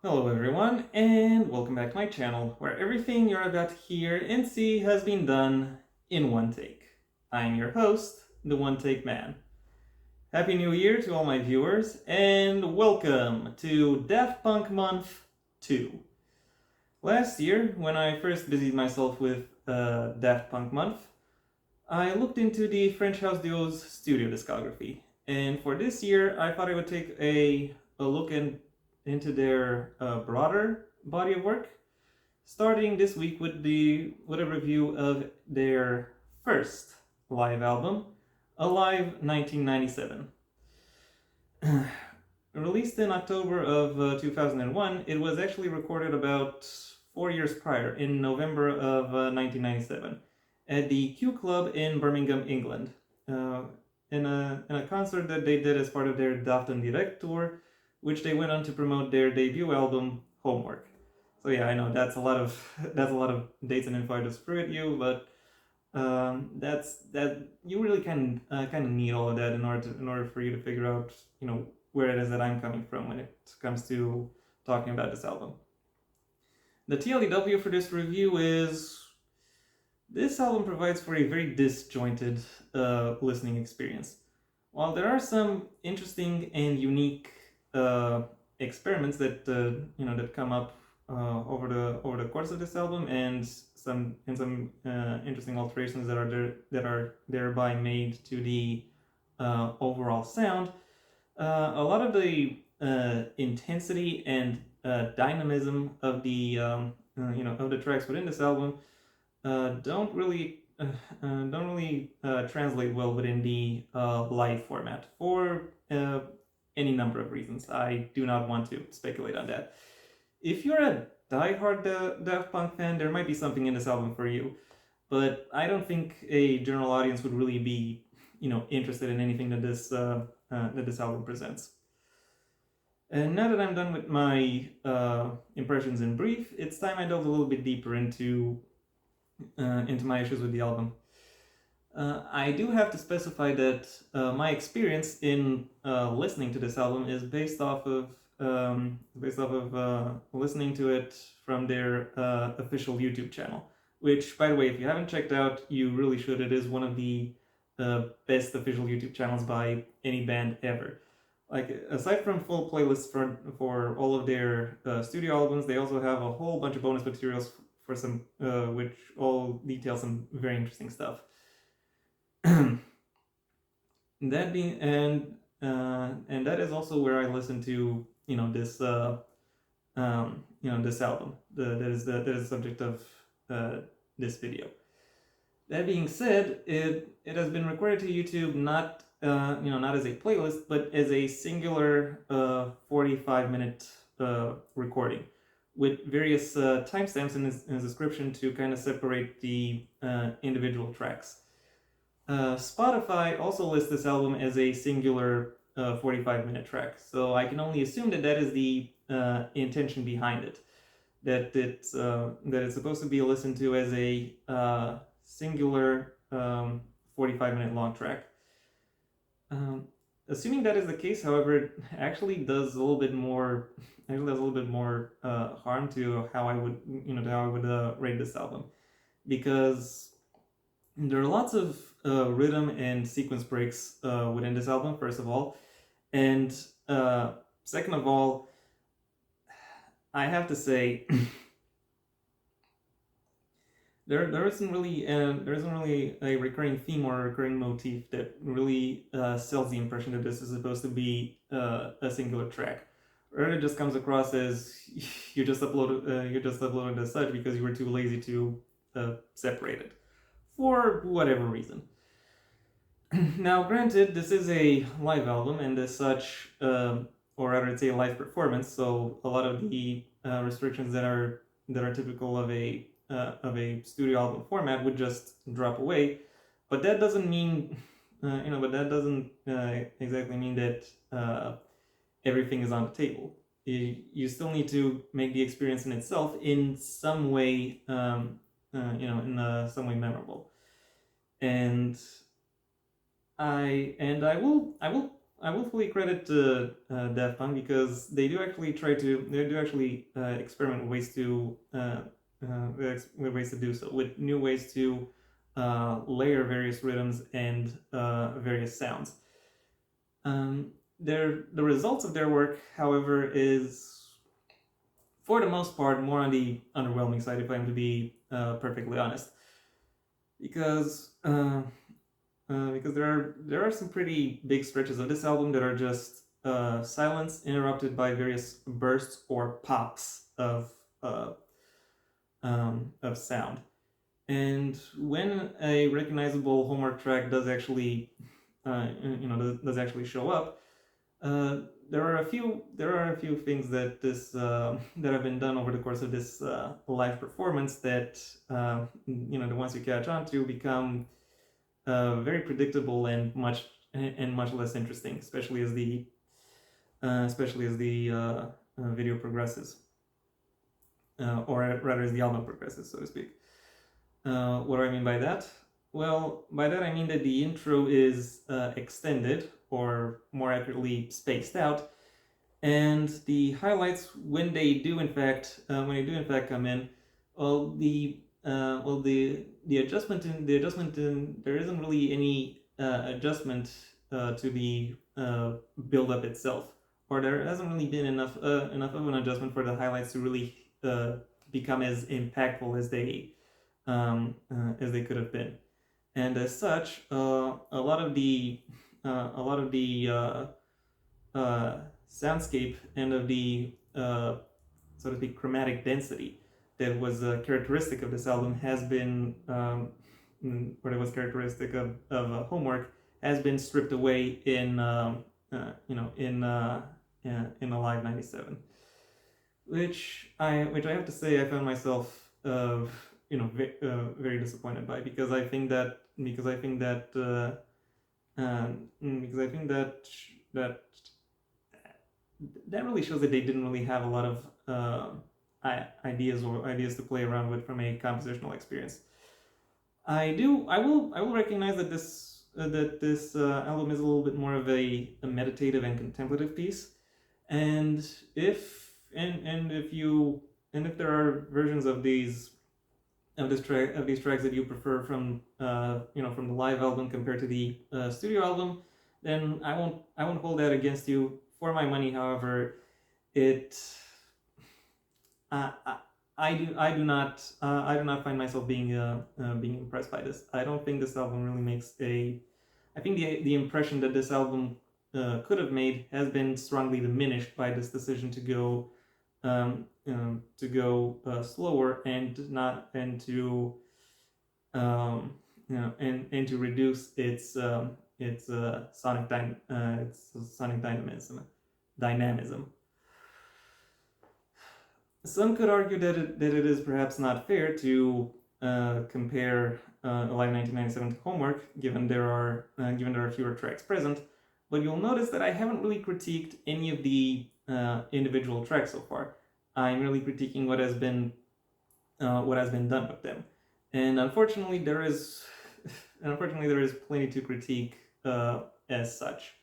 Hello everyone, and welcome back to my channel, where everything you're about to hear and see has been done in one take. I'm your host, the One Take Man. Happy New Year to all my viewers, and welcome to Daft Punk Month 2. Last year, when I first busied myself with Daft Punk Month, I looked into the French house duo's studio discography, and for this year, I thought I would take a look into their broader body of work, starting this week with a review of their first live album, Alive 1997. Released in October of 2001, it was actually recorded about 4 years prior, in November of 1997, at the Q Club in Birmingham, England, uh, in a concert that they did as part of their Daft and Direct tour, which they went on to promote their debut album, Homework. So yeah, I know that's a lot of that's a lot of dates and info I just threw at you, but that you really kind of need all of that in order for you to figure out where it is that I'm coming from when it comes to talking about this album. The TLDW for this review is this album provides for a very disjointed listening experience. While there are some interesting and unique experiments that come up over the course of this album, and some interesting alterations that are thereby made to the overall sound. A lot of the intensity and dynamism of the tracks within this album don't really translate well within the live format for any number of reasons. I do not want to speculate on that. If you're a diehard Daft Punk fan, there might be something in this album for you, but I don't think a general audience would really be, interested in anything that this album presents. And now that I'm done with my impressions in brief, it's time I delve a little bit deeper into my issues with the album. I do have to specify that my experience in listening to this album is based off of listening to it from their official YouTube channel. Which, by the way, if you haven't checked out, you really should. It is one of the best official YouTube channels by any band ever. Like, aside from full playlists for all of their studio albums, they also have a whole bunch of bonus materials for some which all detail some very interesting stuff. That being and that is also where I listen to this album. That is the subject of this video. That being said, it has been recorded to YouTube not as a playlist, but as a singular 45-minute recording, with various timestamps in his description to kind of separate the individual tracks. Spotify also lists this album as a singular 45-minute track, so I can only assume that is the intention behind it. That it's supposed to be listened to as a singular 45-minute long track. Assuming that is the case, however, it actually does a little bit more harm to how I would rate this album, because there are lots of rhythm and sequence breaks within this album, first of all, and second of all, I have to say there isn't really a recurring theme or a recurring motif that really sells the impression that this is supposed to be a singular track. Or it just comes across as you just uploaded as such because you were too lazy to separate it for whatever reason. Now, granted, this is a live album, and as such, or rather, it's a live performance, so a lot of the restrictions that are typical of a studio album format would just drop away. But that doesn't mean, exactly mean that everything is on the table. You still need to make the experience in itself in some way, in some way memorable. And I will fully credit Daft Punk because they do actually experiment with ways to do so, with new ways to layer various rhythms and various sounds. The results of their work, however, is for the most part more on the underwhelming side, if I'm to be perfectly honest, because there are some pretty big stretches of this album that are just silence interrupted by various bursts or pops of sound. And when a recognizable homework track does actually does actually show up, there are a few things that that have been done over the course of this live performance that the ones you catch on to become very predictable and much less interesting, especially as the video progresses, or rather as the album progresses, so to speak. What do I mean by that? Well, by that I mean that the intro is extended, or more accurately, spaced out, and the highlights, when they do in fact come in, well, the adjustment in there isn't really any adjustment to the build up itself, or there hasn't really been enough of an adjustment for the highlights to really become as impactful as they could have been. And as such, a lot of the soundscape and of the so to speak chromatic density that was characteristic of this album has been, or that was characteristic of Homework, has been stripped away in in Alive '97, which I have to say I found myself very disappointed by, because I think that that really shows that they didn't really have a lot of ideas to play around with from a compositional experience. I will recognize that this album is a little bit more of a meditative and contemplative piece, and if there are versions of these tracks that you prefer from from the live album compared to the studio album, then I won't hold that against you. For my money, however, I do not find myself being impressed by this. I don't think this album really makes a. I think the impression that this album could have made has been strongly diminished by this decision to go slower and to and to reduce its sonic dynamism. Some could argue that it is perhaps not fair to compare Alive 1997 to Homework, given there are fewer tracks present. But you'll notice that I haven't really critiqued any of the individual tracks so far. I'm really critiquing what has been done with them, and unfortunately there is plenty to critique as such.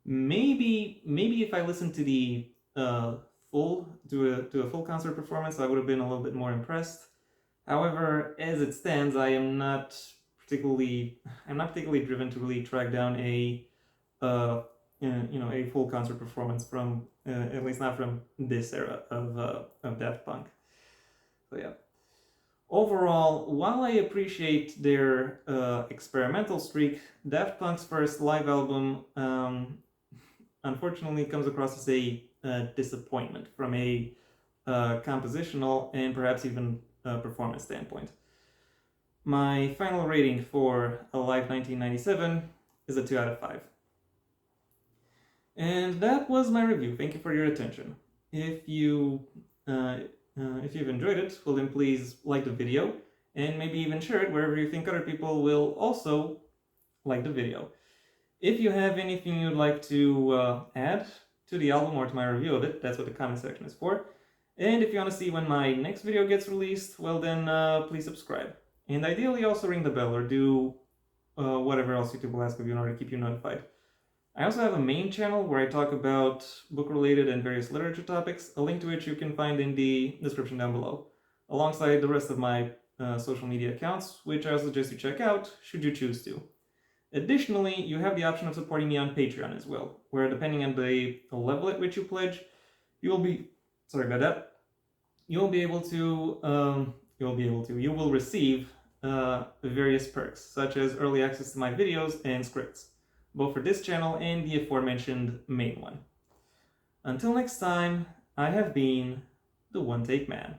Maybe if I listened to the to a full concert performance, I would have been a little bit more impressed. However, as it stands, I'm not particularly driven to really track down a full concert performance from at least not from this era of Daft Punk. So yeah. Overall, while I appreciate their experimental streak, Daft Punk's first live album unfortunately comes across as a disappointment from a compositional and perhaps even performance standpoint. My final rating for Alive 1997 is a 2 out of 5. And that was my review. Thank you for your attention. If you've enjoyed it, well then please like the video and maybe even share it wherever you think other people will also like the video. If you have anything you'd like to add to the album or to my review of it, that's what the comment section is for. And if you want to see when my next video gets released, well then please subscribe. And ideally also ring the bell or do whatever else YouTube will ask of you in order to keep you notified. I also have a main channel where I talk about book-related and various literature topics, a link to which you can find in the description down below, alongside the rest of my social media accounts, which I suggest you check out should you choose to. Additionally, you have the option of supporting me on Patreon as well, where depending on the level at which you pledge, you will be, sorry about that, you will receive various perks, such as early access to my videos and scripts, both for this channel and the aforementioned main one. Until next time, I have been the One Take Man.